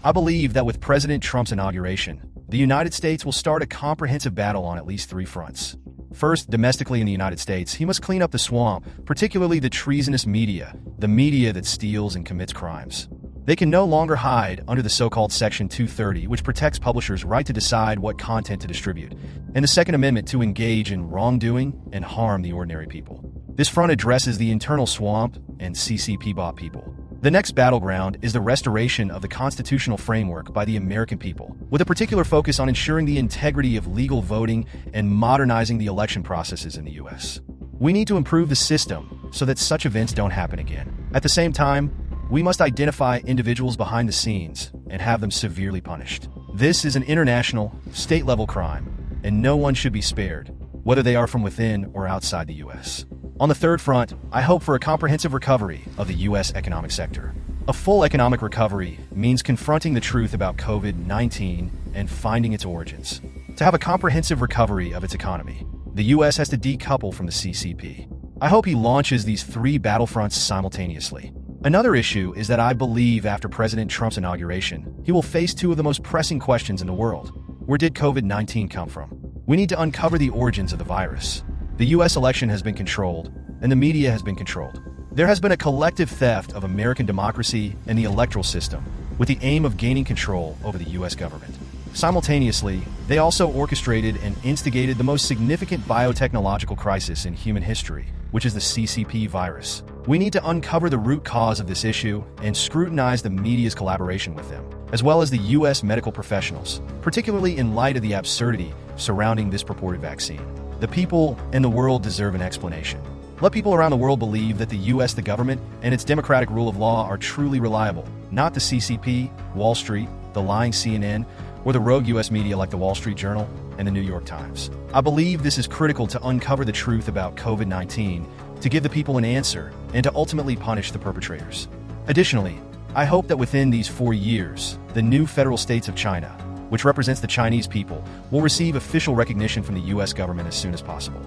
I believe that with President Trump's inauguration, the United States will start a comprehensive battle on at least 3 fronts. First, domestically in the United States, he must clean up the swamp, particularly the treasonous media, the media that steals and commits crimes. They can no longer hide under the so-called Section 230, which protects publishers' right to decide what content to distribute, and the Second Amendment to engage in wrongdoing and harm the ordinary people. This front addresses the internal swamp and CCP bot people. The next battleground is the restoration of the constitutional framework by the American people, with a particular focus on ensuring the integrity of legal voting and modernizing the election processes in the U.S. We need to improve the system so that such events don't happen again. At the same time, we must identify individuals behind the scenes and have them severely punished. This is an international, state-level crime, and no one should be spared, whether they are from within or outside the U.S. On the third front, I hope for a comprehensive recovery of the U.S. economic sector. A full economic recovery means confronting the truth about COVID-19 and finding its origins. To have a comprehensive recovery of its economy, the U.S. has to decouple from the CCP. I hope he launches these 3 battlefronts simultaneously. Another issue is that I believe after President Trump's inauguration, he will face 2 of the most pressing questions in the world. Where did COVID-19 come from? We need to uncover the origins of the virus. The U.S. election has been controlled, and the media has been controlled. There has been a collective theft of American democracy and the electoral system, with the aim of gaining control over the U.S. government. Simultaneously, they also orchestrated and instigated the most significant biotechnological crisis in human history, which is the CCP virus. We need to uncover the root cause of this issue and scrutinize the media's collaboration with them, as well as the U.S. medical professionals, particularly in light of the absurdity surrounding this purported vaccine. The people and the world deserve an explanation. Let people around the world believe that the U.S., the government, and its democratic rule of law are truly reliable, not the CCP, Wall Street, the lying CNN, or the rogue U.S. media like the Wall Street Journal and the New York Times. I believe this is critical to uncover the truth about COVID-19, to give the people an answer, and to ultimately punish the perpetrators. Additionally, I hope that within these 4 years, the new federal states of China, which represents the Chinese people, will receive official recognition from the U.S. government as soon as possible.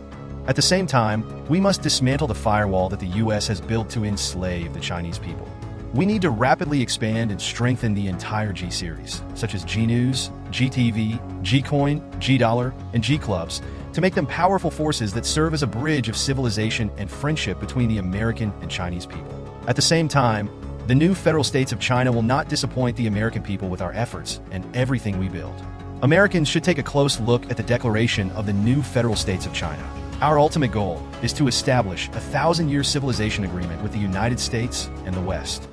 At the same time, we must dismantle the firewall that the U.S. has built to enslave the Chinese people. We need to rapidly expand and strengthen the entire G-series, such as G-News, G-TV, G-Coin, G-Dollar, and G-Clubs, to make them powerful forces that serve as a bridge of civilization and friendship between the American and Chinese people. At the same time, the new federal states of China will not disappoint the American people with our efforts and everything we build. Americans should take a close look at the declaration of the new federal states of China. Our ultimate goal is to establish a 1,000-year civilization agreement with the United States and the West.